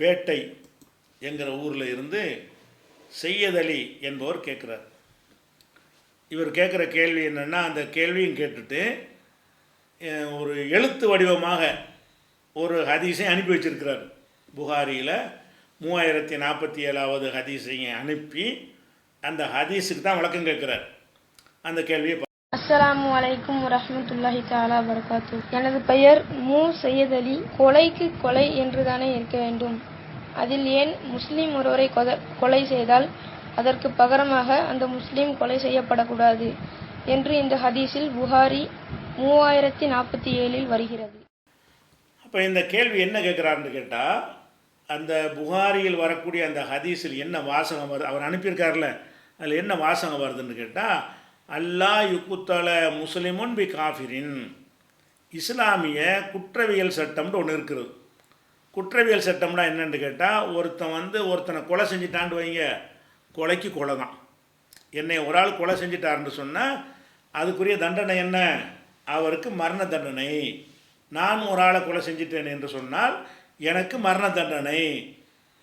பேட்டை என்கிற ஊரில் இருந்து செய்யத் அலி என்பவர் கேட்குறார். இவர் கேட்குற கேள்வி என்னென்னா, அந்த கேள்வியும் கேட்டுட்டு ஒரு எழுத்து வடிவமாக ஒரு ஹதீஸை அனுப்பி வச்சிருக்கிறார். புகாரியில் 3047வது ஹதீஸையும் அனுப்பி அந்த ஹதீஸுக்கு தான் விளக்கம் கேட்குறார். அந்த கேள்வியை அஸ்ஸலாமு அலைக்கும் வரஹ்மத்துல்லாஹி தஆலா பரகாத்து. எனது பெயர் செய்யத் அலி. கொலைக்கு கொலை என்றுதானே இருக்க வேண்டும்? அதில் ஏன் முஸ்லிம் ஒருவரை கொலை செய்தால் அதற்கு பகரமாக அந்த முஸ்லிம் கொலை செய்யப்படக்கூடாது என்று இந்த ஹதீஸில் புகாரி 3047 வருகிறது. அப்போ இந்த கேள்வி என்ன கேட்குறாருன்னு கேட்டால், அந்த புகாரியில் வரக்கூடிய அந்த ஹதீஸில் என்ன வாசகம் வருது, அவர் அனுப்பியிருக்கார்ல, அதில் என்ன வாசகம் வருதுன்னு கேட்டால், அல்லா யுக்குத்தல முஸ்லிமுன் பி காஃபிரின், இஸ்லாமிய குற்றவியல் சட்டம்னு ஒன்று இருக்கிறது. குற்றவியல் சட்டம்னா என்னென்னு கேட்டால், ஒருத்தனை கொலை செஞ்சிட்டான்னு வைங்க, கொலைக்கு கொலை தான். என்னை ஒரு ஆள் கொலை செஞ்சிட்டாருன்னு சொன்னால் அதுக்குரிய தண்டனை என்ன? அவருக்கு மரண தண்டனை. நான் ஒரு ஆளை கொலை செஞ்சிட்டேன் என்று சொன்னால் எனக்கு மரண தண்டனை.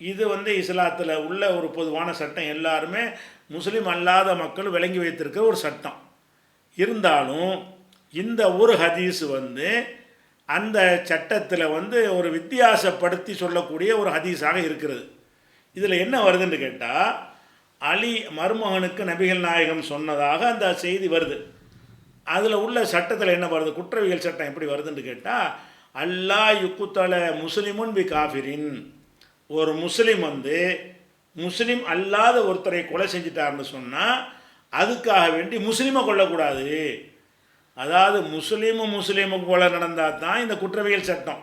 இது இஸ்லாத்தில் உள்ள ஒரு பொதுவான சட்டம். எல்லாருமே முஸ்லீம் அல்லாத மக்கள் விளங்கி வைத்திருக்கிற ஒரு சட்டம். இருந்தாலும் இந்த ஒரு ஹதீஸ் அந்த சட்டத்தில் ஒரு வித்தியாசப்படுத்தி சொல்லக்கூடிய ஒரு ஹதீஸாக இருக்கிறது. இதில் என்ன வருதுன்னு கேட்டால், அலி மருமகனுக்கு நபிகள் நாயகம் சொன்னதாக அந்த செய்தி வருது. அதில் உள்ள சட்டத்தில் என்ன வருது, குற்றவியல் சட்டம் எப்படி வருதுன்னு கேட்டால், அல்லா யுக்குத்தல முஸ்லிமுன் பி காஃபிரின், ஒரு முஸ்லீம் முஸ்லீம் அல்லாத ஒருத்தரை கொலை செஞ்சிட்டார்னு சொன்னால் அதுக்காக வேண்டி முஸ்லீமை கொல்லக்கூடாது. அதாவது முஸ்லீமுக்கு கொலை நடந்தால் தான் இந்த குற்றவியல் சட்டம்.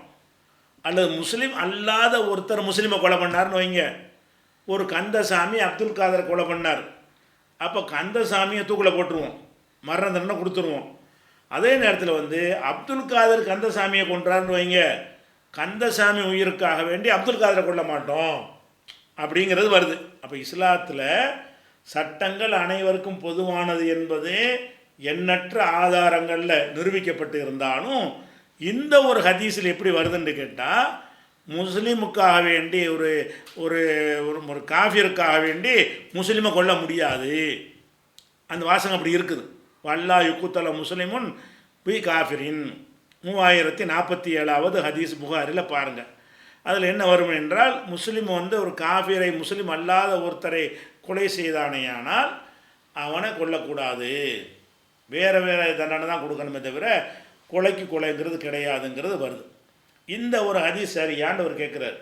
அல்லது முஸ்லீம் அல்லாத ஒருத்தர் முஸ்லீமை கொலை பண்ணார்னு வைங்க. ஒரு கந்தசாமி அப்துல் காதரை கொலை பண்ணார், அப்போ கந்தசாமியை தூக்கில் போட்டுருவோம், மரண தண்டனை கொடுத்துருவோம். அதே நேரத்தில் அப்துல் காதர் கந்தசாமியை கொன்றார்னு வைங்க, கந்தசாமி உயிருக்காக வேண்டி அப்துல் காதரை கொள்ள மாட்டோம் அப்படிங்கிறது வருது. அப்போ இஸ்லாத்தில் சட்டங்கள் அனைவருக்கும் பொதுவானது என்பது எண்ணற்ற ஆதாரங்களில் நிரூபிக்கப்பட்டு இருந்தாலும் இந்த ஒரு ஹதீஸில் எப்படி வருதுன்னு கேட்டால், முஸ்லீமுக்காக வேண்டி ஒரு ஒரு ஒரு காஃபியருக்காக வேண்டி முஸ்லீமை கொல்ல முடியாது. அந்த வாசகம் அப்படி இருக்குது. வல்லா யுக்குத்தல முஸ்லிமுன் பி காஃபிரின் 3047வது ஹதீஸ் புகாரில் பாருங்கள். அதில் என்ன வரும் என்றால், முஸ்லீம் ஒரு காஃபிரை முஸ்லீம் அல்லாத ஒருத்தரை கொலை செய்தானேயானால் அவனை கொல்லக்கூடாது, வேறு தண்டனை தான் கொடுக்கணுமே தவிர கொலைக்கு கொலைங்கிறது கிடையாதுங்கிறது வருது. இந்த ஒரு ஹதீஸ் சரியான்னு அவர் கேட்குறாரு.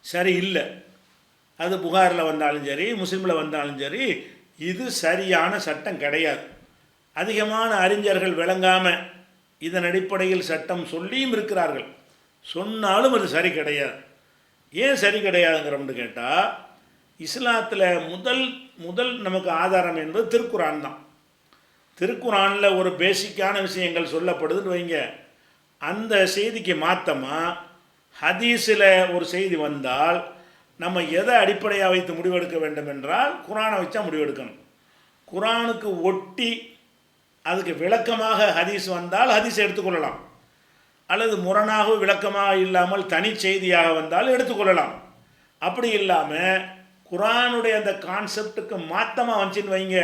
சரி இல்லை, அது புகாரில் வந்தாலும் சரி முஸ்லீமில் வந்தாலும் சரி இது சரியான சட்டம் கிடையாது. அதிகமான அறிஞர்கள் விளங்காமல் இதன் அடிப்படையில் சட்டம் சொல்லியும் இருக்கிறார்கள். சொன்னாலும் அது சரி கிடையாது. ஏன் சரி கிடையாதுங்கிறோம்னு கேட்டால், இஸ்லாத்தில் முதல் நமக்கு ஆதாரம் என்பது திருக்குரான் தான். திருக்குரானில் ஒரு பேசிக்கான விஷயங்கள் சொல்லப்படுதுன்னு வைங்க, அந்த செய்திக்கு மாற்றமாக ஹதீஸில் ஒரு செய்தி வந்தால் நம்ம எதை அடிப்படையாக வைத்து முடிவெடுக்க வேண்டும் என்றால், குரானை வச்சா முடிவெடுக்கணும். குரானுக்கு ஒட்டி அதுக்கு விளக்கமாக ஹதீஸ் வந்தால் ஹதீஸை எடுத்துக்கொள்ளலாம், அல்லது முரணாக விளக்கமாக இல்லாமல் தனி செய்தியாக வந்தால் எடுத்துக்கொள்ளலாம். அப்படி இல்லாமல் குரானுடைய அந்த கான்செப்டுக்கு மாற்றமாக வந்துச்சின்னு வைங்க,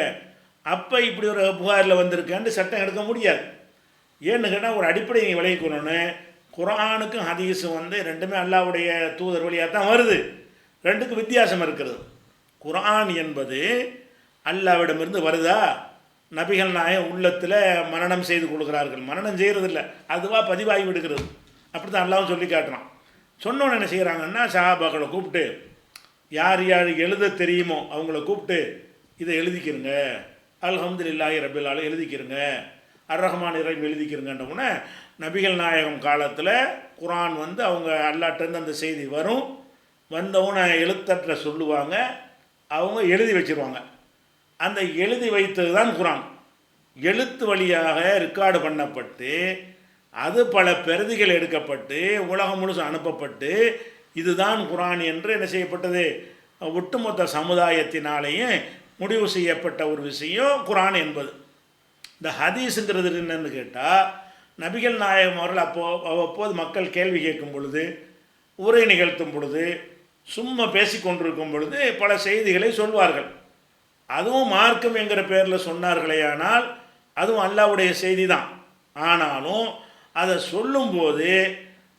அப்போ இப்படி ஒரு புகாரில் வந்திருக்கேன்னு சட்டம் எடுக்க முடியாது. ஏன்னு கேட்டால் ஒரு அடிப்படையை நீங்கள் விளைவிக்கணும்னு, குரானுக்கும் ஹதீஸும் ரெண்டுமே அல்லாஹ்வுடைய தூதர் வழியாக தான் வருது. ரெண்டுக்கும் வித்தியாசம் இருக்கிறது. குரான் என்பது அல்லாஹ்விடமிருந்து வருதா, நபிகள் நாயகம் உள்ளத்தில் மனனம் செய்து கொடுக்குறார்கள், மனனம் செய்கிறதில்ல, அதுவாக பதிவாகி விடுகிறது. அப்படி தான் அல்லாஹ்வும் சொல்லி காட்டுறான். சொன்னோன்னு என்ன செய்கிறாங்கன்னா, சஹாபாக்களை கூப்பிட்டு யார் யார் எழுத தெரியுமோ அவங்கள கூப்பிட்டு இதை எழுதிக்கிறங்க, அல்ஹம்துலில்லாஹி ரப்பில் ஆலமீன் எழுதிக்கிறங்க, அர்-ரஹ்மான் இறைம் எழுதிக்கிறங்கன்றவுடனே நபிகள் நாயகம் காலத்தில் குரான் அவங்க அல்லாட்டேருந்து அந்த செய்தி வரும், வந்தவுடனே எழுத்தற்ற சொல்லுவாங்க, அவங்க எழுதி வச்சுருவாங்க. அந்த எழுதி வைத்தது தான் குரான். எழுத்து வழியாக ரெக்கார்டு பண்ணப்பட்டு அது பல பிரதிகள் எடுக்கப்பட்டு உலகம் முழுசு அனுப்பப்பட்டு இதுதான் குரான் என்று என்ன செய்யப்பட்டது, ஒட்டுமொத்த சமுதாயத்தினாலேயும் முடிவு செய்யப்பட்ட ஒரு விஷயம் குரான் என்பது. இந்த ஹதீஸுங்கிறது என்னன்னு கேட்டால், நபிகள் நாயகம் அவர்கள் அப்போது மக்கள் கேள்வி கேட்கும் பொழுது உரை நிகழ்த்தும் பொழுது, சும்மா பேசி கொண்டிருக்கும் பொழுது பல செய்திகளை சொல்வார்கள். அதுவும் மார்க்கம் என்கிற பேரில் சொன்னார்களேயானால் அதுவும் அல்லாஹ்வுடைய செய்தி தான். ஆனாலும் அதை சொல்லும்போது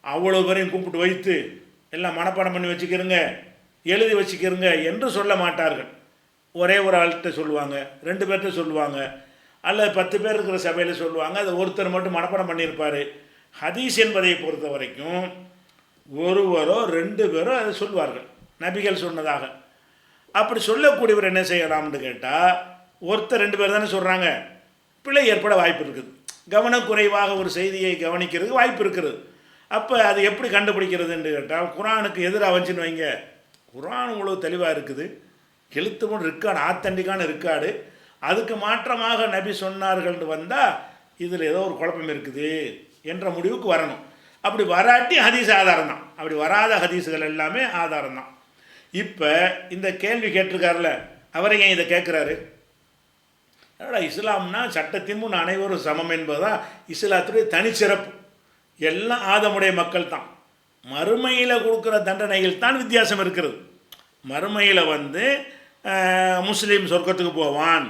அவ்வளோ பேரையும் கூப்பிட்டு வைத்து எல்லாம் மனப்பாடம் பண்ணி வச்சுக்கிறங்க, எழுதி வச்சுக்கிறங்க என்று சொல்ல மாட்டார்கள். ஒரே ஒரு ஆள்கிட்ட சொல்லுவாங்க, 2 பேர்கிட்ட சொல்லுவாங்க, அல்லது 10 பேர் இருக்கிற சபையில் சொல்லுவாங்க. அதை ஒருத்தர் மட்டும் மனப்பாடம் பண்ணியிருப்பார். ஹதீஸ் என்பதை பொறுத்த வரைக்கும் ஒருவரோ 2 பேரோ அதை சொல்வார்கள், நபிகள் சொன்னதாக. அப்படி சொல்லக்கூடியவர் என்ன செய்யலாம்னு கேட்டால், ஒருத்தர் 2 பேர் தானே சொல்கிறாங்க, பிழை ஏற்பட வாய்ப்பு இருக்குது. கவனக்குறைவாக ஒரு செய்தியை கவனிக்கிறதுக்கு வாய்ப்பு இருக்குது. அப்போ அது எப்படி கண்டுபிடிக்கிறதுன்னு கேட்டால், குரானுக்கு எதிராக வந்துச்சுன்னு வைங்க, குரான் உங்களுக்கு தெளிவாக இருக்குது, எழுத்து மூணு இருக்காடு, ஆத்தண்டிக்கான இருக்காடு, அதுக்கு மாற்றமாக நபி சொன்னார்கள்னு வந்தால் இதில் ஏதோ ஒரு குழப்பம் இருக்குது என்ற முடிவுக்கு வரணும். அப்படி வராட்டி ஹதீஸ் ஆதாரம் தான், அப்படி வராத ஹதீஸுகள் எல்லாமே ஆதாரம் தான். இப்போ இந்த கேள்வி கேட்டிருக்காருல, அவரை ஏன் இதை கேட்குறாரு? அதோட இஸ்லாம்னா சட்டத்தின் முன் அனைவரும் சமம் என்பதுதான் இஸ்லாத்துடைய தனிச்சிறப்பு. எல்லாம் ஆதமுடைய மக்கள் தான். மறுமையில் கொடுக்குற தண்டனைகள் தான் வித்தியாசம் இருக்கிறது. மறுமையில் முஸ்லீம் சொர்க்கத்துக்கு போவான்,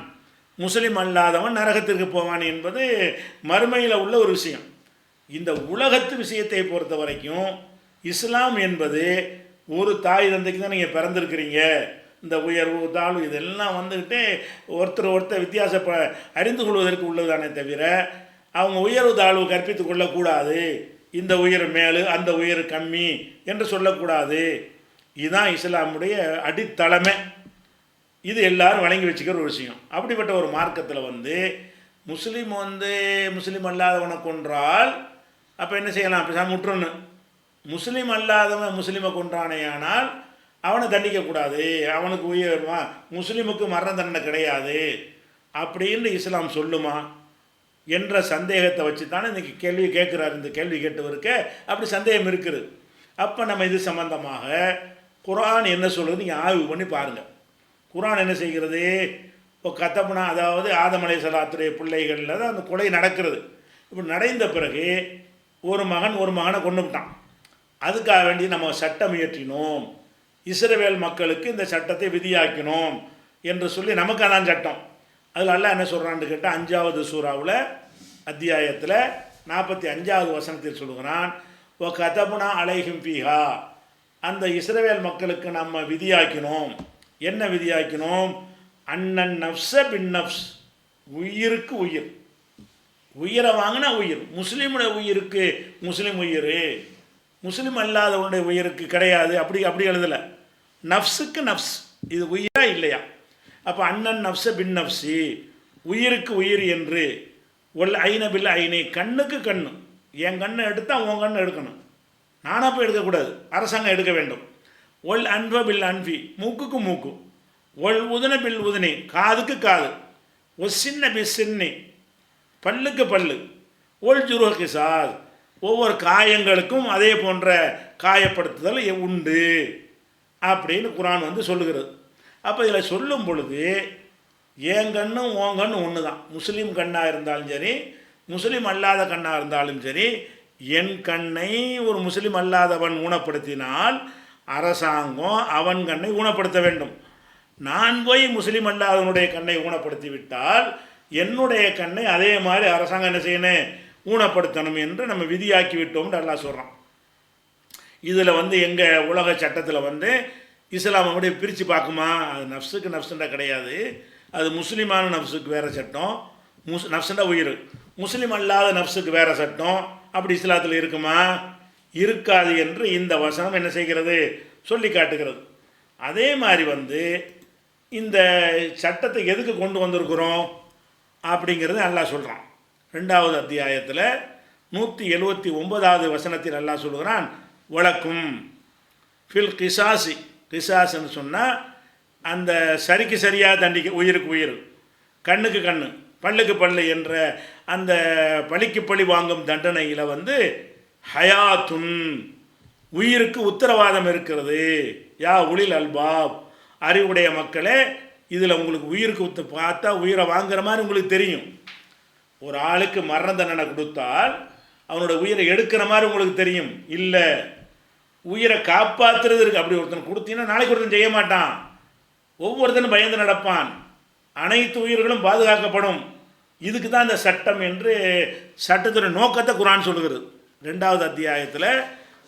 முஸ்லீம் அல்லாதவன் நரகத்திற்கு போவான் என்பது மறுமையில் உள்ள ஒரு விஷயம். இந்த உலகத்து விஷயத்தை பொறுத்த வரைக்கும் இஸ்லாம் என்பது ஒரு தாய் தந்தைக்கு தான் நீங்கள் பிறந்திருக்கிறீங்க. இந்த உயர்வு தாழ்வு இதெல்லாம் ஒருத்தர் வித்தியாச அறிந்து கொள்வதற்கு உள்ளதானே தவிர அவங்க உயர்வு தாழ்வு கற்பித்து கொள்ளக்கூடாது. இந்த உயர் மேலு அந்த உயர் கம்மி என்று சொல்லக்கூடாது. இதுதான் இஸ்லாமுடைய அடித்தளமே. இது எல்லாரும் வழங்கி வச்சுக்கிற ஒரு விஷயம். அப்படிப்பட்ட ஒரு மார்க்கத்தில் முஸ்லீம் முஸ்லீம் அல்லாதவனை கொன்றால் அப்போ என்ன செய்யலாம்? பேசாம முற்றணும். முஸ்லீம் அல்லாதவன் முஸ்லீமை கொன்றானேயானால் அவனை தண்டிக்கக்கூடாது, அவனுக்கு உயர்வா, முஸ்லீமுக்கு மரண தண்டனை கிடையாது அப்படின்னு இஸ்லாம் சொல்லுமா என்ற சந்தேகத்தை வச்சு தானே இன்றைக்கி கேள்வி கேட்குறாரு. இந்த கேள்வி கேட்டவருக்க அப்படி சந்தேகம் இருக்குது. அப்போ நம்ம இது சம்பந்தமாக குர்ஆன் என்ன சொல்கிறது நீங்கள் ஆய்வு பண்ணி பாருங்கள். குர்ஆன் என்ன செய்கிறது? இப்போ கத்தப்புனா, அதாவது ஆதம் அலைஹிஸ்ஸலாத்துடைய பிள்ளைகளில் தான் அந்த கொலை நடக்கிறது. இப்படி நடந்த பிறகு ஒரு மகனை கொன்னுவிட்டான். அதுக்காக வேண்டி நம்ம சட்டம் இயற்றினோம், இஸ்ரவேல் மக்களுக்கு இந்த சட்டத்தை விதியாக்கினோம் என்று சொல்லி நமக்கு அதான் சட்டம். அதில் அல்லாஹ் என்ன சொல்கிறான்னு கேட்டால், 5வது சூறாவில் அத்தியாயத்தில் 45வது வசனத்தில் சொல்லுகிறான், ஓ கதபுனா அலைஹிம் ஃபீஹா, அந்த இஸ்ரவேல் மக்களுக்கு நம்ம விதியாக்கினோம். என்ன விதியாக்கினோம்? அன்னன் நஃப்ஸ பின் நஃப்ஸ், உயிருக்கு உயிர், உயிரை வாங்கினா உயிர். முஸ்லீமுடைய உயிருக்கு முஸ்லீம் உயிர், முஸ்லீம் அல்லாதவனுடைய உயிருக்கு கிடையாது. அப்படி எழுதலை. நஃப்ஸுக்கு நஃப்ஸ், இது உயிரா இல்லையா? அப்போ அண்ணன் நஃப்ஸ பின் நஃப்ஸி, உயிருக்கு உயிர் என்று. ஒல் ஐன பில் ஐனே, கண்ணுக்கு கண்ணு. என் கண்ணை எடுத்தால் உன் கண்ணை எடுக்கணும், நானாக போய் எடுக்கக்கூடாது, அரசாங்கம் எடுக்க வேண்டும். ஒல் அன்ப பில் அன்பி, மூக்குக்கு மூக்கு. ஒல் உதன பில் உதனி, காதுக்கு காது. ஒல் சின்ன பில் சின்னி, பல்லுக்கு பல்லு. ஒல் ஜுருஹ கிசாஸ், ஒவ்வொரு காயங்களுக்கும் அதே போன்ற காயப்படுத்துதல் உண்டு அப்படின்னு குர்ஆன் சொல்லுகிறது. அப்போ இதில் சொல்லும் பொழுது என் கண்ணும் உன் கண்ணும் ஒன்று தான். முஸ்லீம் கண்ணாக இருந்தாலும் சரி, முஸ்லீம் அல்லாத கண்ணாக இருந்தாலும் சரி, என் கண்ணை ஒரு முஸ்லீம் அல்லாதவன் ஊனப்படுத்தினால் அரசாங்கம் அவன் கண்ணை ஊனப்படுத்த வேண்டும். நான் போய் முஸ்லீம் அல்லாதவனுடைய கண்ணை ஊனப்படுத்தி விட்டால் என்னுடைய கண்ணை அதே மாதிரி அரசாங்கம் என்ன செய்யணும்? ஊனப்படுத்தணும் என்று நம்ம விதியாக்கி விட்டோம்னு அல்லாஹ் சொல்கிறான். இதில் எங்கள் உலக சட்டத்தில் இஸ்லாம் அப்படியே பிரித்து பார்க்குமா? அது நஃப்ஸுக்கு நஃப்ஸுண்டா கிடையாது. அது முஸ்லீமான நஃப்ஸுக்கு வேறு சட்டம், நஃப்ஸுண்டா உயிர். முஸ்லீம் அல்லாத நஃப்ஸுக்கு வேறு சட்டம். அப்படி இஸ்லாத்தில் இருக்குமா? இருக்காது என்று இந்த வசனம் என்ன செய்கிறது? சொல்லி காட்டுகிறது. அதே மாதிரி இந்த சட்டத்தை எதுக்கு கொண்டு வந்திருக்கிறோம் அப்படிங்கிறது அல்லாஹ் சொல்கிறான். 2வது அத்தியாயத்தில் 179வது வசனத்தில் அல்லாஹ் சொல்கிறான், வழக்கும் ஃபில் கிசாசி. கிசாஸ்ன்னு சொன்னால் அந்த சரிக்கு சரியாக தண்டிக்க, உயிருக்கு உயிர், கண்ணுக்கு கண், பல்லுக்கு பல்லு என்ற அந்த பழிக்கு பழி வாங்கும் தண்டனையில் ஹயாத்துன், உயிருக்கு உத்தரவாதம் இருக்கிறது. யா உளில் அல்பாப், அறிவுடைய மக்களே, இதில் உங்களுக்கு உயிருக்கு பார்த்தா உயிரை வாங்குற மாதிரி உங்களுக்கு தெரியும். ஒரு ஆளுக்கு மரண தண்டனை கொடுத்தால் அவனோட உயிரை எடுக்கிற மாதிரி உங்களுக்கு தெரியும். இல்லை, உயிரை காப்பாற்றுறது இருக்குது. அப்படி ஒருத்தன் கொடுத்தீங்கன்னா நாளைக்கு ஒருத்தன் செய்ய மாட்டான், ஒவ்வொருத்தனும் பயந்து நடப்பான், அனைத்து உயிர்களும் பாதுகாக்கப்படும். இதுக்கு தான் இந்த சட்டம் என்று சட்டத்துடைய நோக்கத்தை குர்ஆன் சொல்லுகிறது. 2வது அத்தியாயத்தில்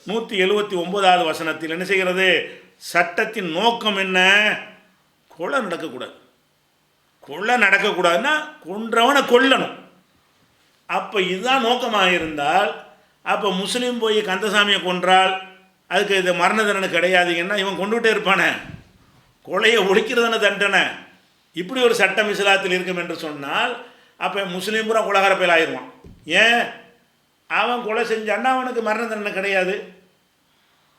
179வது வசனத்தில் என்ன செய்கிறது? சட்டத்தின் நோக்கம் என்ன? கொலை நடக்கக்கூடாது. கொலை நடக்கக்கூடாதுன்னா கொன்றவனை கொல்லணும். அப்போ இதுதான் நோக்கமாக இருந்தால், அப்போ முஸ்லீம் போய் கந்தசாமியை கொன்றால் அதுக்கு இது மரண தண்டனை கிடையாதுங்கன்னா இவன் கொண்டுகிட்டே இருப்பானே, கொலையை ஒழிக்கிறதான தண்டனை. இப்படி ஒரு சட்டம் இஸ்லாத்தில் இருக்கும் என்று சொன்னால் அப்போ முஸ்லீம் பூரா கொலகார பயல் ஆயிடுவான். ஏன்? அவன் கொலை செஞ்சான்னா அவனுக்கு மரண தண்டனை கிடையாது.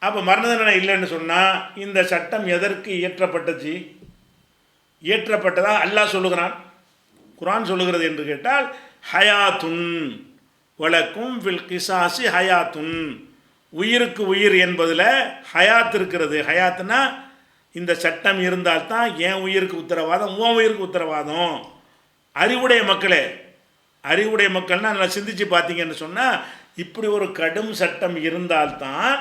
அப்போ மரண தண்டனை இல்லைன்னு சொன்னால் இந்த சட்டம் எதற்கு இயற்றப்பட்டுச்சு? இயற்றப்பட்டதா அல்லாஹ் சொல்லுகிறான், குர்ஆன் சொல்லுகிறது என்று கேட்டால், ஹயாத்துன் வலக்கும் ஃபில் கிசாசி ஹயாத்துன், உயிருக்கு உயிர் என்பதில் ஹயாத் இருக்கிறது. ஹயாத்துனா இந்த சட்டம் இருந்தால்தான் என் உயிருக்கு உத்தரவாதம், உன் உயிருக்கு உத்தரவாதம். அறிவுடைய மக்களே, அறிவுடைய மக்கள்னால் நல்லா சிந்திச்சு பார்த்தீங்கன்னு சொன்னால் இப்படி ஒரு கடும் சட்டம் இருந்தால்தான்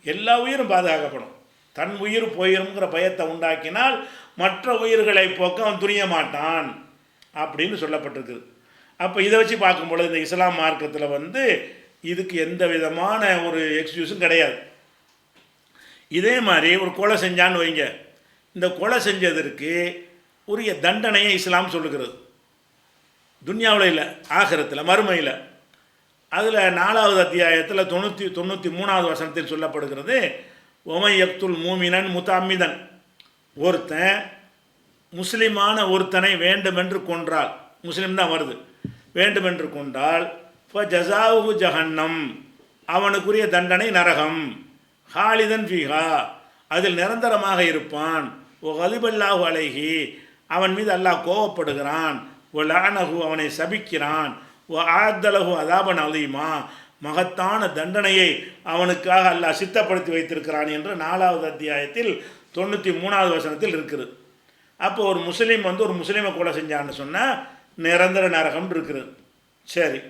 எல்லா உயிரும் பாதுகாக்கப்படும். தன் உயிர் போயிருங்கிற பயத்தை உண்டாக்கினால் மற்ற உயிர்களை போக்க அவன் துணிய மாட்டான் அப்படின்னு சொல்லப்பட்டிருக்குது. அப்போ இதை வச்சு பார்க்கும்பொழுது இந்த இஸ்லாம் மார்க்கத்தில் இதுக்கு எந்த விதமான ஒரு எக்ஸ்கியூஸும் கிடையாது. இதே மாதிரி ஒரு கொலை செஞ்சான்னு வைங்க, இந்த கொலை செஞ்சதற்கு உரிய தண்டனையை இஸ்லாம் சொல்லுகிறது. துன்யாவில் இல்லை, ஆகிரத்தில், மறுமையில். அதில் 4வது அத்தியாயத்தில் 93வது வசனத்தில் சொல்லப்படுகிறது, ஒமை யக்துல் மூமினன் முத்தம்மிதன், ஒருத்தன் முஸ்லிமான ஒருத்தனை வேண்டுமென்று கொன்றால், முஸ்லீம் தான் வருது, வேண்டுமென்று கொண்டால் இப்போ ஜசாவுஹு ஜஹன்னம், அவனுக்குரிய தண்டனை நரகம், ஹாலிதன் ஃபீஹா, அதில் நிரந்தரமாக இருப்பான், ஓ கலிபல்லாஹு அலைஹி, அவன் மீது அல்லாஹ் கோவப்படுகிறான், ஓ லானஹு, அவனை சபிக்கிறான், ஓ ஆத்தலஹு அதாபன் அலீமா, மகத்தான தண்டனையை அவனுக்காக அல்லாஹ் சித்தப்படுத்தி வைத்திருக்கிறான் என்று 4வது அத்தியாயத்தில் 93வது வசனத்தில் இருக்குது. அப்போ ஒரு முஸ்லீம் ஒரு முஸ்லீமை கொலை செஞ்சான்னு சொன்னால் நிரந்தர நரகம் இருக்குது. சரி,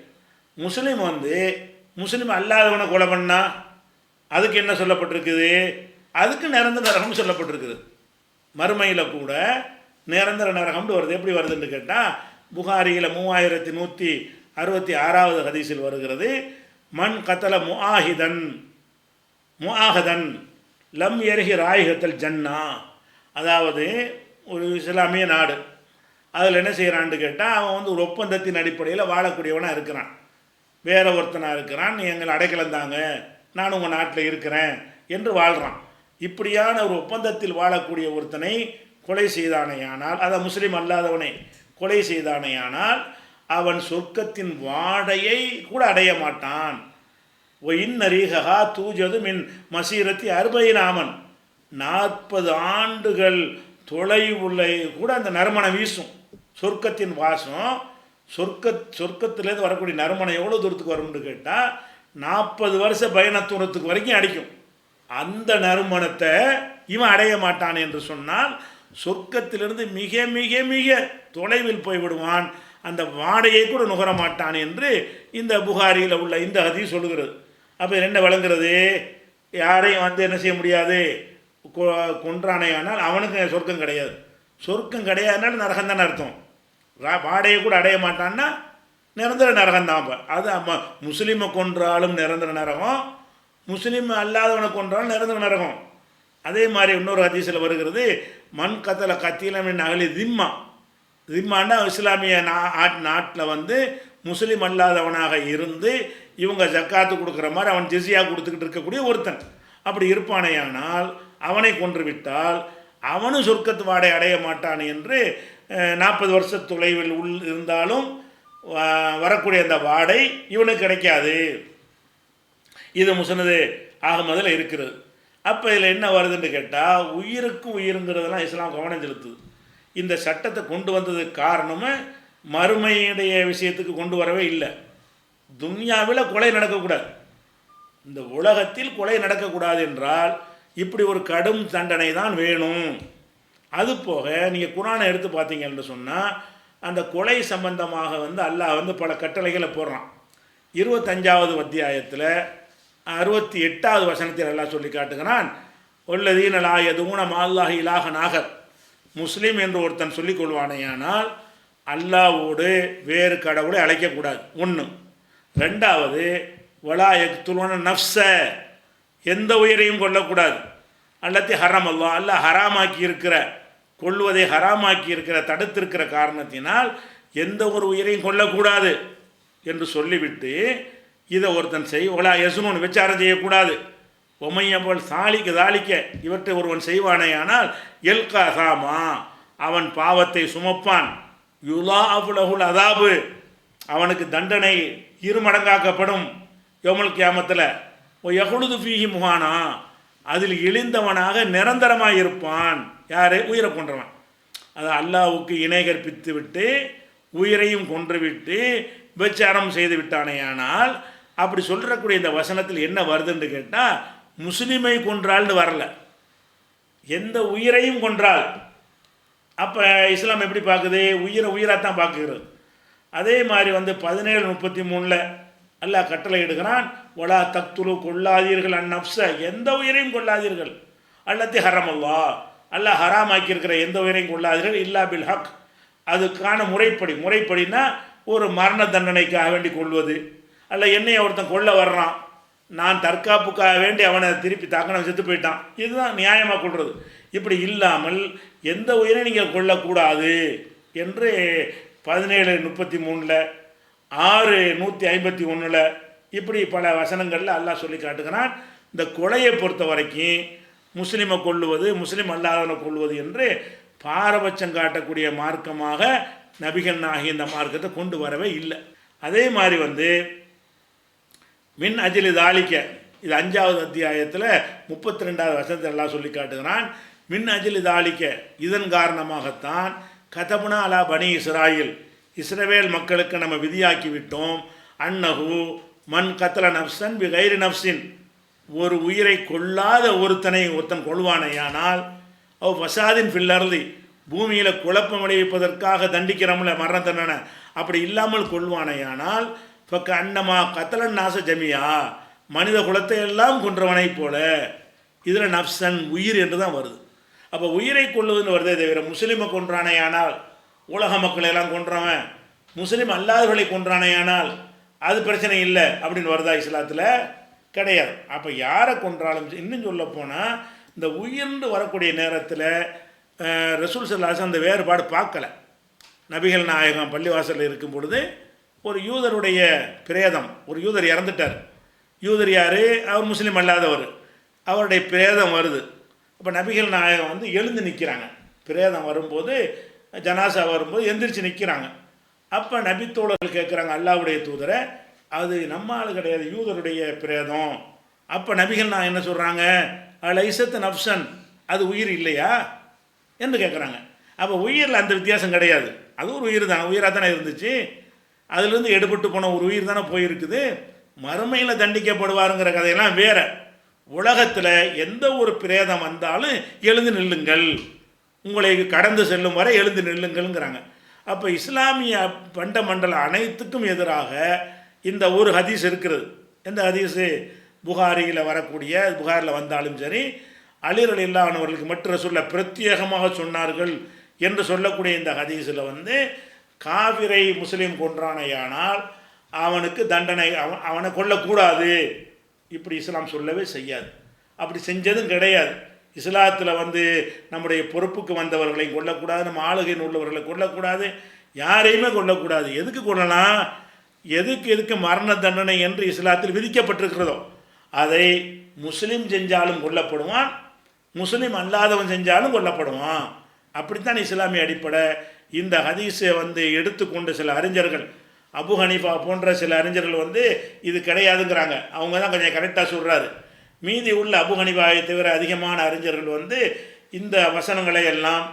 முஸ்லீம் முஸ்லீம் அல்லாதவனை கொலை பண்ணா அதுக்கு என்ன சொல்லப்பட்டிருக்குது? அதுக்கு நிரந்தர நரகம் சொல்லப்பட்டிருக்குது. மறுமையில் கூட நிரந்தர நரகம்னு வருது. எப்படி வருதுன்னு கேட்டால் புகாரியில் 3166வது ஹதீஸில் வருகிறது, மண் கத்தல முஆஹதன் லம் எருகி ராயிகத்தல் ஜன்னா, அதாவது ஒரு இஸ்லாமிய நாடு, அதில் என்ன செய்கிறான்னு கேட்டால் அவன் ஒரு ஒப்பந்தத்தின் அடிப்படையில் வாழக்கூடியவனாக இருக்கிறான், வேற ஒருத்தனாக இருக்கிறான், எங்களை அடைக்கலந்தாங்க, நான் உங்கள் நாட்டில் இருக்கிறேன் என்று வாழ்கிறான். இப்படியான ஒரு ஒப்பந்தத்தில் வாழக்கூடிய ஒருத்தனை கொலை செய்தானேயானால், அதை முஸ்லீம் அல்லாதவனை கொலை செய்தானேயானால் அவன் சொர்க்கத்தின் வாடையை கூட அடைய மாட்டான். ஒ இன்னரீகா தூஜது மின் மசீரத்தி 40 ஆமன், 40 ஆண்டுகள் தொலைவுள்ள கூட அந்த நறுமணம் வீசும். சொர்க்கத்தின் வாசம், சொர்க்கத்திலேருந்து வரக்கூடிய நறுமணம் எவ்வளோ தூரத்துக்கு வரும்னு கேட்டால் 40 வருஷ பயண தூரத்துக்கு வரைக்கும் அடிக்கும். அந்த நறுமணத்தை இவன் அடைய மாட்டான் என்று சொன்னால் சொர்க்கத்திலிருந்து மிக மிக மிக தொலைவில் போய்விடுவான், அந்த வாடையை கூட நுகர மாட்டான் என்று இந்த புகாரியில் உள்ள இந்த ஹதீஸ் சொல்லுகிறது. அப்போ என்ன விளங்குறது? யாரையும் என்ன செய்ய முடியாது, கொன்றானேயானால் அவனுக்கு சொர்க்கம் கிடையாது. சொர்க்கம் கிடையாதுனால நரகம் தானே அர்த்தம். வாடையை கூட அடைய மாட்டான்னா நிரந்தர நரகம் தான். அப்போ அது முஸ்லீமை கொன்றாலும் நிரந்தர நரகம், முஸ்லீம் அல்லாதவனை கொன்றாலும் நிரந்தர நரகம். அதே மாதிரி இன்னொரு ஹதீஸில் வருகிறது, மண் கத்தல கத்தீலமின் அகலி திம்மா, திம்மாண்டா இஸ்லாமிய நாட்டில் முஸ்லீம் அல்லாதவனாக இருந்து இவங்க ஜக்காத்து கொடுக்குற மாதிரி அவன் ஜிஸியா கொடுத்துக்கிட்டு இருக்கக்கூடிய ஒருத்தன் அப்படி இருப்பானேயானால் அவனை கொன்று விட்டால் அவனும் சொர்க்கத்து வாடை அடைய மாட்டான் என்று 40 வருஷ தொலைவில் இருந்தாலும் வரக்கூடிய அந்த வாடை இவனுக்கு கிடைக்காது. இது முஸ்னது அஹ்மதில் இருக்கிறது. அப்போ இதில் என்ன வருதுன்னு கேட்டால் உயிருக்கு உயிருங்கிறதெல்லாம் இஸ்லாம் கவனம் செலுத்துது. இந்த சட்டத்தை கொண்டு வந்ததுக்கு காரணமே மறுமையுடைய விஷயத்துக்கு கொண்டு வரவே இல்லை. துன்யாவில் கொலை நடக்கக்கூடாது, இந்த உலகத்தில் கொலை நடக்கக்கூடாது என்றால் இப்படி ஒரு கடும் தண்டனை தான் வேணும். அது போக நீங்கள் குர்ஆனை எடுத்து பார்த்தீங்கன்னு சொன்னால் அந்த கொலை சம்பந்தமாக அல்லாஹ் பல கட்டளைகளை போடுறான். 25வது அத்தியாயத்தில் 68வது வசனத்தில் எல்லாம் சொல்லி காட்டுகிறான், ஒல்லதீன லா யதுஊன மஅல்லாஹி இலாஹன் ஆகர். முஸ்லீம் என்று ஒருத்தன் சொல்லிக் கொள்வானேயானால் அல்லாஹ்வோடு வேறு கடவுளை அழைக்கக்கூடாது. ஒன்று. ரெண்டாவது, வலா யக்துலூன நஃப்ஸ, எந்த உயிரையும் கொல்லக்கூடாது. அல்லத்தி ஹரம் அல்லாஹ் ஹராமாக்கி இருக்கிற, கொல்வதை ஹராமாக்கி இருக்கிற, தடுத்திருக்கிற காரணத்தினால் எந்த ஒரு உயிரையும் கொல்லக்கூடாது என்று சொல்லிவிட்டு இதை ஒருத்தன் வலா யஸ்னூன், விசாரம் செய்யக்கூடாது. ஒமையபோல் சாலிக்கு தாளிக்க, இவற்றை ஒருவன் செய்வானேயானால் எல்கா சாமா, அவன் பாவத்தை சுமப்பான். யுலா அபுலகுல் அதாபு, அவனுக்கு தண்டனை இருமடங்காக்கப்படும். யௌமுல் கியாமத்தில் யஹுலுது ஃபீஹி முஹானா, அதில் இழிந்தவனாக நிரந்தரமாக இருப்பான். யார்? உயிரை கொன்றவன். அது அல்லாஹ்வுக்கு இணை கற்பித்து விட்டு உயிரையும் கொன்றுவிட்டு விபச்சாரம் செய்து விட்டானேயானால், அப்படி சொல்கிறக்கூடிய இந்த வசனத்தில் என்ன வருதுன்னு கேட்டால், முஸ்லீமை கொன்றால்னு வரல, எந்த உயிரையும் கொன்றால். அப்போ இஸ்லாம் எப்படி பார்க்குது? உயிரை உயிராகத்தான் பார்க்குறது. அதே மாதிரி 17:33 அல்லாஹ் கட்டளை இடுகிறான், ஒலா தக்துலு, கொல்லாதீர்கள் அந்நப்ஸ, எந்த உயிரையும் கொள்ளாதீர்கள். அல்லத்தி ஹரமல்லாஹ், அல்லாஹ் ஹராமாக்கியிருக்கிற எந்த உயிரையும் கொள்ளாதீர்கள். இல்லா பில் ஹக், அதுக்கான முறைப்படினா ஒரு மரண தண்டனைக்காக வேண்டி கொள்வது. அல்ல என்னைய ஒருத்தன் கொல்ல வர்றான், நான் தற்காப்புக்காக வேண்டி அவனை திருப்பி தாக்கணும், செத்து போயிட்டான், இதுதான் நியாயமாக கொள்வது. இப்படி இல்லாமல் எந்த உயிரை நீங்கள் கொல்லக்கூடாது என்று 17:33, 6:151 இப்படி பல வசனங்களில் அல்லாஹ் சொல்லி காட்டுகிறான். இந்த கொலையை பொறுத்த வரைக்கும் முஸ்லீமை கொல்லுவது, முஸ்லீம் அல்லாதவனை கொல்லுவது என்று பாரபட்சம் காட்டக்கூடிய மார்க்கமாக நபிகள் ஆகிய இந்த மார்க்கத்தை கொண்டு வரவே இல்லை. அதே மாதிரி மின் அஜிலி தாலிக்க, இது 5வது அத்தியாயத்தில் 32வது வசனத்தில் எல்லாம் சொல்லி காட்டுகிறான். மின் அஜிலி தாலிக்க, இதன் காரணமாகத்தான் கதபுனா அலா பனி இஸ்ராயில், இஸ்ரவேல் மக்களுக்கு நம்ம விதியாக்கி விட்டோம். அன்னஹு மன் கத்தல நப்சன் பி கைரி நப்சின், ஒரு உயிரை கொல்லாத ஒருத்தன் கொள்வானையானால், அவ் ஃபசாதின் ஃபில்லர்லி, பூமியில் குழப்பம் விளைவிப்பதற்காக தண்டிக்கிறோம்ல மரண தண்டனை, அப்படி இல்லாமல் கொள்வானையானால் பக்க அன்னமா கத்தலன் நாச ஜமியா, மனித குலத்தை எல்லாம் கொன்றவனை போல. இதில் நப்சன் உயிர் என்று தான் வருது. அப்போ உயிரை கொள்ளுவதுன்னு வருதே தவிர, முஸ்லீமை கொன்றானேயானால் உலக மக்களை எல்லாம் கொன்றவன், முஸ்லீம் அல்லாதவர்களை கொன்றானேயானால் அது பிரச்சனை இல்லை அப்படின்னு வருதா? இஸ்லாத்தில் கிடையாது. அப்போ யாரை கொன்றாலும், இன்னும் சொல்ல போனால் இந்த உயிர்ந்து வரக்கூடிய நேரத்தில் ரசூல் ஸல்லல்லாஹு அலைஹி வஸல்லம் அந்த வேறுபாடு பார்க்கல. நபிகள் நாயகம் பள்ளிவாசலில் இருக்கும் பொழுது ஒரு யூதருடைய பிரேதம், ஒரு யூதர் இறந்துட்டார். யூதர் யார்? அவர் முஸ்லீம் அல்லாதவர். அவருடைய பிரேதம் வருது. அப்போ நபிகள் நாயகம் எழுந்து நிற்கிறாங்க. பிரேதம் வரும்போது, ஜனாசா வரும்போது எந்திரிச்சு நிற்கிறாங்க. அப்போ நபித்தோழர்கள் கேட்குறாங்க, அல்லாஹ்வுடைய தூதரை, அது நம்ம ஆள் கிடையாது, யூதருடைய பிரேதம். அப்போ நபிகள் நான் என்ன சொல்கிறாங்க, லைசத் நப்சன், அது உயிர் இல்லையா என்று கேட்குறாங்க. அப்போ உயிரில் அந்த வித்தியாசம் கிடையாது, அது ஒரு உயிர் தானே, உயிராக தானே இருந்துச்சு, அதுலேருந்து எடுபட்டு போன ஒரு உயிர் தானே போயிருக்குது. மறுமையில் தண்டிக்கப்படுவாருங்கிற கதையெல்லாம் வேறு. உலகத்தில் எந்த ஒரு பிரேதம் வந்தாலும் எழுந்து நில்லுங்கள், உங்களை கடந்து செல்லும் வரை எழுந்து நில்லுங்கள்ங்கிறாங்க. அப்போ இஸ்லாமிய பண்ட மண்டலம் அனைத்துக்கும் எதிராக இந்த ஒரு ஹதீஸ் இருக்கிறது. எந்த ஹதீஸு? புகாரியில் வரக்கூடிய, புகாரில் வந்தாலும் சரி, அலி ரலியல்லாஹு அன்ஹு அவர்களுக்கு மற்ற சொல்ல பிரத்யேகமாக சொன்னார்கள் என்று சொல்லக்கூடிய இந்த ஹதீஸில் காபிரை முஸ்லீம் கொன்றானையானால் அவனுக்கு தண்டனை, அவனை கொல்லக்கூடாது, இப்படி இஸ்லாம் சொல்லவே செய்யாது. அப்படி செஞ்சதும் கிடையாது. இஸ்லாத்தில் நம்முடைய பொறுப்புக்கு வந்தவர்களை கொல்லக்கூடாது, நம்ம ஆளுகையில் உள்ளவர்களை கொல்லக்கூடாது, யாரையுமே கொல்லக்கூடாது. எதுக்கு கொல்லலாம்? எதுக்கு மரண தண்டனை என்று இஸ்லாத்தில் விதிக்கப்பட்டிருக்கிறதோ அதை முஸ்லீம் செஞ்சாலும் கொல்லப்படுவான், முஸ்லீம் அல்லாதவன் செஞ்சாலும் கொல்லப்படுவான். அப்படித்தான் இஸ்லாமிய அடிப்படை. இந்த ஹதீஸை எடுத்துக்கொண்டு சில அறிஞர்கள், அபு ஹனீஃபா போன்ற சில அறிஞர்கள் இது கிடையாதுங்கிறாங்க. அவங்க தான் கொஞ்சம் கரெக்டாக சொல்கிறாரு. மீதி உள்ள அபு ஹனீஃபாவை தவிர அதிகமான அறிஞர்கள் இந்த வசனங்களை எல்லாம்,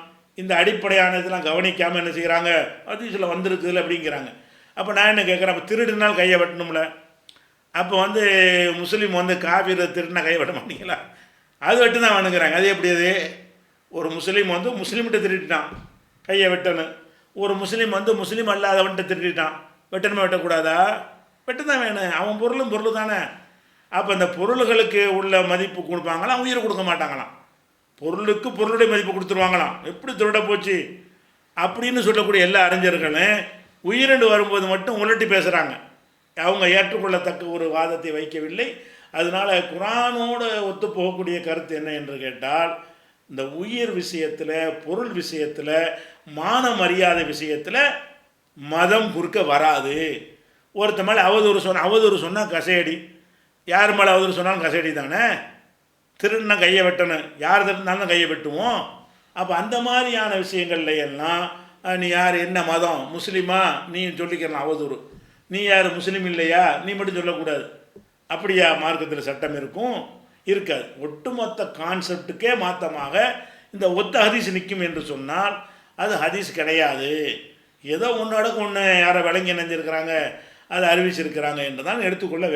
இந்த அடிப்படையான இதெல்லாம் கவனிக்காமல் என்ன செய்கிறாங்க, ஹதீஸில் வந்திருக்குதுல அப்படிங்கிறாங்க. அப்போ நான் என்ன கேட்குறேன், அப்போ திருடினால் கையை வெட்டணும்ல, அப்போ முஸ்லீம் காபீரை திருடினா கையை வெட்ட மாட்டீங்களா? அது வெட்டு தான் வேணுங்கிறாங்க. அது எப்படி? அது ஒரு முஸ்லீம் முஸ்லீம்கிட்ட திருடிட்டான், கையை வெட்டணும். ஒரு முஸ்லீம் முஸ்லீம் அல்லாதவன்கிட்ட திருடிட்டான், வெட்டணுமா வெட்டக்கூடாதா? வெட்டு தான் வேணும். அவன் பொருள் தானே. அப்போ இந்த பொருள்களுக்கு உள்ள மதிப்பு கொடுப்பாங்களாம், உயிர் கொடுக்க மாட்டாங்களாம். பொருளுக்கு பொருளுடைய மதிப்பு கொடுத்துருவாங்களாம். எப்படி திருட போச்சு அப்படின்னு சொல்லக்கூடிய எல்லா அறிஞர்களும் உயிரெண்டு வரும்போது மட்டும் உலட்டி பேசுகிறாங்க. அவங்க ஏற்றுக்கொள்ளத்தக்க ஒரு வாதத்தை வைக்கவில்லை. அதனால் குர்ஆனோடு ஒத்து போகக்கூடிய கருத்து என்ன என்று கேட்டால், இந்த உயிர் விஷயத்தில், பொருள் விஷயத்தில், மான மரியாதை விஷயத்தில் மதம் குறுக்க வராது. ஒருத்த மேலே அவதூறு சொன்னால் கசையடி. யார் மேலே அவதூறு சொன்னாலும் கசையடி தானே. திருடினா கையை வெட்டணும், யார் திருடினாலும் கையை வெட்டுவோம். அப்போ அந்த மாதிரியான விஷயங்கள்ல எல்லாம் நீ யார், என்ன மதம், முஸ்லீமா, நீ சொல்லிக்கலாம் அவதூறு. நீ யார், முஸ்லீம் இல்லையா, நீ மட்டும் சொல்லக்கூடாது. அப்படியா மார்க்கத்தில் சட்டம் இருக்கும்? இருக்காது. ஒட்டுமொத்த கான்செப்டுக்கே மாற்றமாக இந்த ஒத்த ஹதீஸ் நிற்கும் என்று சொன்னால் அது ஹதீஸ் கிடையாது. ஏதோ ஒன்று அடக்கு ஒன்று யாரை விளங்கி நினைஞ்சிருக்கிறாங்க, அதை அறிவிச்சிருக்கிறாங்க என்று தான் எடுத்துக்கொள்ள வேண்டும்.